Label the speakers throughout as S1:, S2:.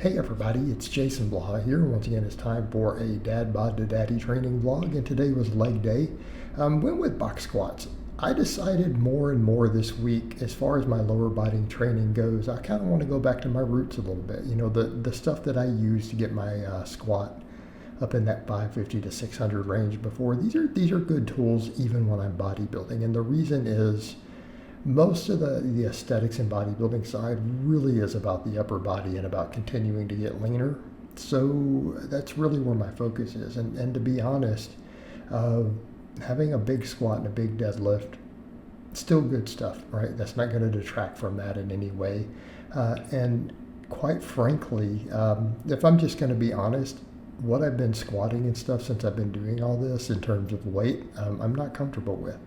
S1: Hey everybody, it's Jason Blaha here. Once again, it's time for a Dadbod to Daddy training vlog, and today was leg day. Went with box squats. I decided more and more this week, as far as my lower body training goes, I kind of want to go back to my roots a little bit. You know, the stuff that I used to get my squat up in that 550 to 600 range before. These are good tools even when I'm bodybuilding, and the reason is, most of the aesthetics and bodybuilding side really is about the upper body and about continuing to get leaner. So that's really where my focus is. And to be honest, having a big squat and a big deadlift, still good stuff, right? That's not going to detract from that in any way. And quite frankly, if I'm just going to be honest, what I've been squatting and stuff since I've been doing all this in terms of weight, I'm not comfortable with.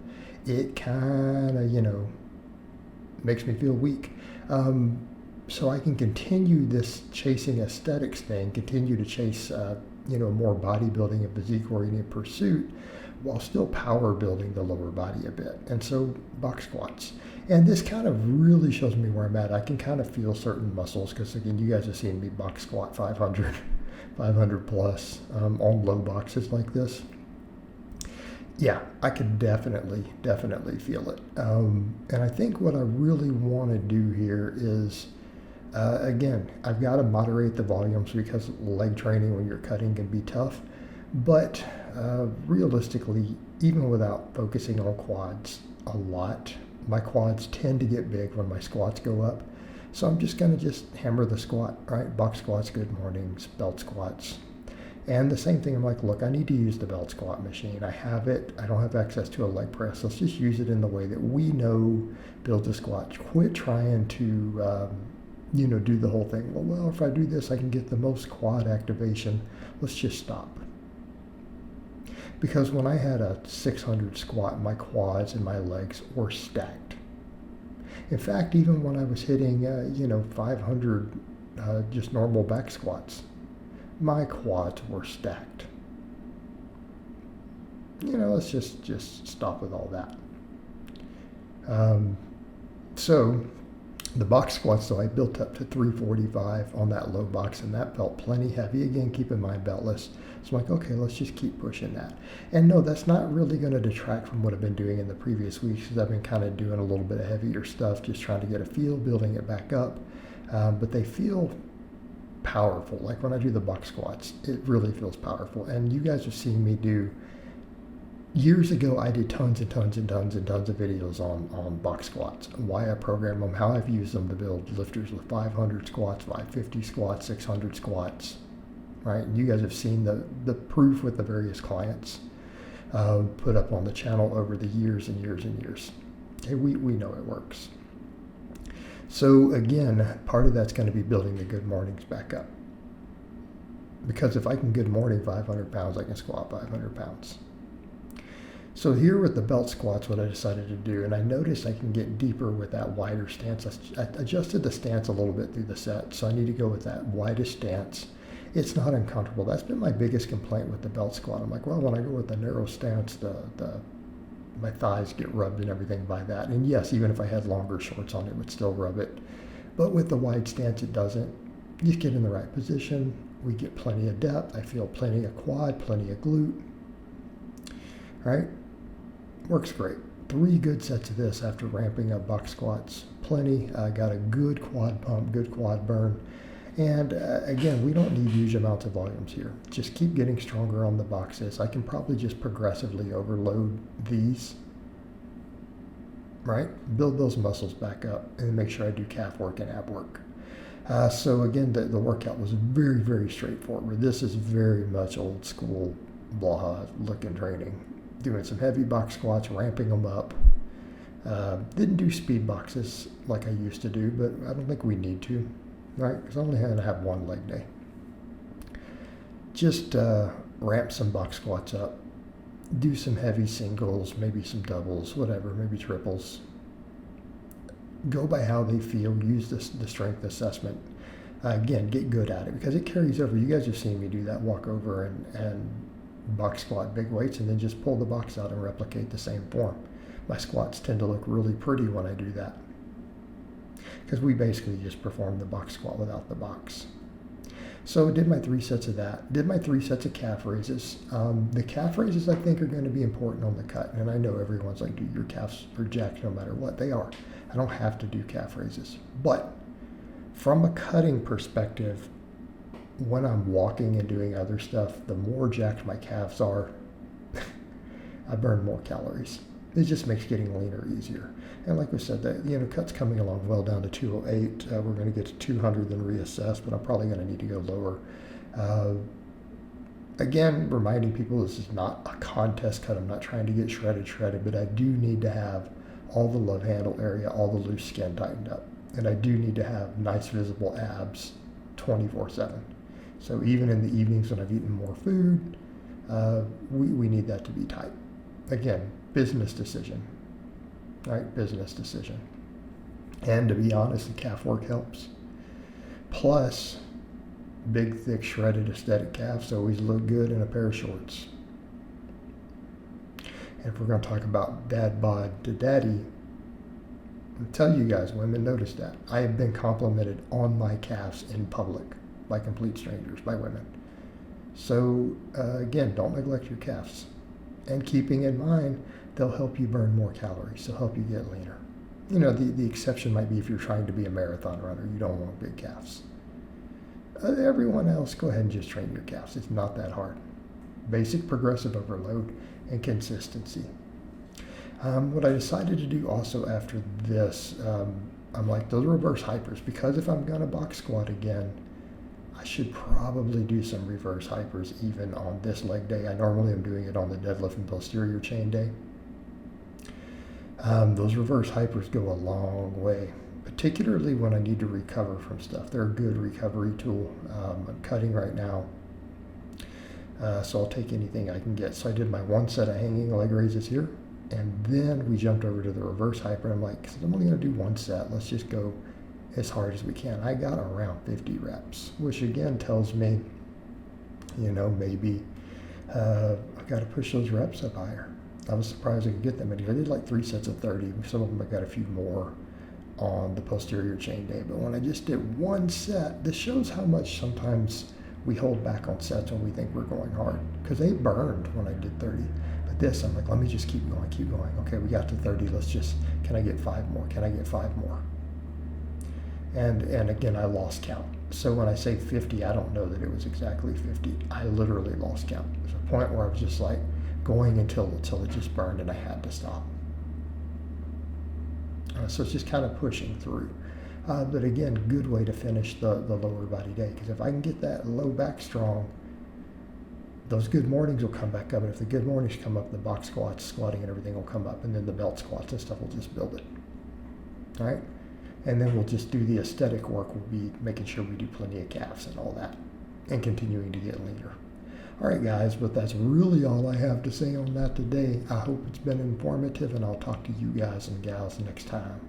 S1: It kind of, makes me feel weak. So I can continue this chasing aesthetics thing, continue to chase, more bodybuilding and physique-oriented pursuit while still power building the lower body a bit. And so box squats. And this kind of really shows me where I'm at. I can kind of feel certain muscles because, again, you guys have seen me box squat 500 plus on low boxes like this. Yeah, I could definitely feel it. And I think what I really want to do here is, again, I've got to moderate the volumes because leg training when you're cutting can be tough. But realistically, even without focusing on quads a lot, my quads tend to get big when my squats go up. So I'm just going to hammer the squat, right? Box squats, good mornings, belt squats. And the same thing, I'm like, look, I need to use the belt squat machine. I have it. I don't have access to a leg press. Let's just use it in the way that we know build a squat. Quit trying to, do the whole thing. Well, if I do this, I can get the most quad activation. Let's just stop. Because when I had a 600 squat, my quads and my legs were stacked. In fact, even when I was hitting, 500 just normal back squats, my quads were stacked. Let's just stop with all that. So the box squats, though, I built up to 345 on that low box, and that felt plenty heavy. Again, keep in mind beltless. So I'm like, okay, let's just keep pushing that. And no, that's not really going to detract from what I've been doing in the previous weeks, because I've been kind of doing a little bit of heavier stuff, just trying to get a feel, building it back up. But they feel powerful. Like when I do the box squats, it really feels powerful. And you guys have seen me do, years ago, I did tons of videos on box squats, why I program them, how I've used them to build lifters with 500 squats, 550 squats, 600 squats, right? You guys have seen the proof with the various clients put up on the channel over the years and years and years. Okay, we know it works. So again, part of that's going to be building the good mornings back up. Because if I can good morning 500 pounds, I can squat 500 pounds. So here with the belt squats, what I decided to do, and I noticed I can get deeper with that wider stance. I adjusted the stance a little bit through the set, so I need to go with that widest stance. It's not uncomfortable. That's been my biggest complaint with the belt squat. I'm like, well, when I go with the narrow stance, my thighs get rubbed and everything by that. And yes, even if I had longer shorts on, it would still rub it. But with the wide stance, it doesn't. You just get in the right position. We get plenty of depth. I feel plenty of quad, plenty of glute. Right? Works great. 3 good sets of this after ramping up box squats. Plenty. I got a good quad pump, good quad burn. And again, we don't need huge amounts of volumes here. Just keep getting stronger on the boxes. I can probably just progressively overload these, right? Build those muscles back up and make sure I do calf work and ab work. So again, the workout was very straightforward. This is very much old school Blaha looking training. Doing some heavy box squats, ramping them up. Didn't do speed boxes like I used to do, but I don't think we need to. Right, because I only had to have one leg day. Just ramp some box squats up, do some heavy singles, maybe some doubles, whatever, maybe triples. Go by how they feel, use the strength assessment. Again, get good at it because it carries over. You guys have seen me do that, walk over and box squat big weights and then just pull the box out and replicate the same form. My squats tend to look really pretty when I do that, because we basically just perform the box squat without the box. So I did my 3 sets of that, did my 3 sets of calf raises. The calf raises I think are going to be important on the cut. And I know everyone's like, dude, your calves are jacked no matter what. They are. I don't have to do calf raises. But from a cutting perspective, when I'm walking and doing other stuff, the more jacked my calves are, I burn more calories. It just makes getting leaner easier. And like we said, that cut's coming along well down to 208. We're going to get to 200 then reassess, but I'm probably going to need to go lower. Again, reminding people this is not a contest cut. I'm not trying to get shredded, but I do need to have all the love handle area, all the loose skin tightened up. And I do need to have nice visible abs 24/7. So even in the evenings when I've eaten more food, we need that to be tight. Again, business decision, right? Business decision. And to be honest, the calf work helps. Plus, big, thick, shredded, aesthetic calves always look good in a pair of shorts. And if we're going to talk about dad bod to daddy, I'll tell you guys, women, notice that. I have been complimented on my calves in public by complete strangers, by women. So, again, don't neglect your calves. And keeping in mind, they'll help you burn more calories. They'll help you get leaner. The exception might be if you're trying to be a marathon runner. You don't want big calves. Everyone else, go ahead and just train your calves. It's not that hard. Basic progressive overload and consistency. What I decided to do also after this, I'm like, those reverse hypers, because if I'm going to box squat again, I should probably do some reverse hypers even on this leg day. I normally am doing it on the deadlift and posterior chain day. Those reverse hypers go a long way, particularly when I need to recover from stuff. They're a good recovery tool. I'm cutting right now, so I'll take anything I can get. So I did my 1 set of hanging leg raises here, and then we jumped over to the reverse hyper. I'm like, I'm only going to do 1 set. Let's just go as hard as we can. I got around 50 reps, which again tells me, maybe I got to push those reps up higher. I was surprised I could get them. I did like 3 sets of 30. Some of them I got a few more on the posterior chain day. But when I just did 1 set, this shows how much sometimes we hold back on sets when we think we're going hard. Because they burned when I did 30. But this, I'm like, let me just keep going. Okay, we got to 30. Can I get 5 more? Can I get 5 more? And again, I lost count. So when I say 50, I don't know that it was exactly 50. I literally lost count. There's a point where I was just like going until it just burned and I had to stop. So it's just kind of pushing through. But again, good way to finish the lower body day. Because if I can get that low back strong, those good mornings will come back up. And if the good mornings come up, the box squats, squatting and everything will come up. And then the belt squats and stuff will just build it. All right? And then we'll just do the aesthetic work. We'll be making sure we do plenty of calves and all that. And continuing to get leaner. All right, guys, but that's really all I have to say on that today. I hope it's been informative, and I'll talk to you guys and gals next time.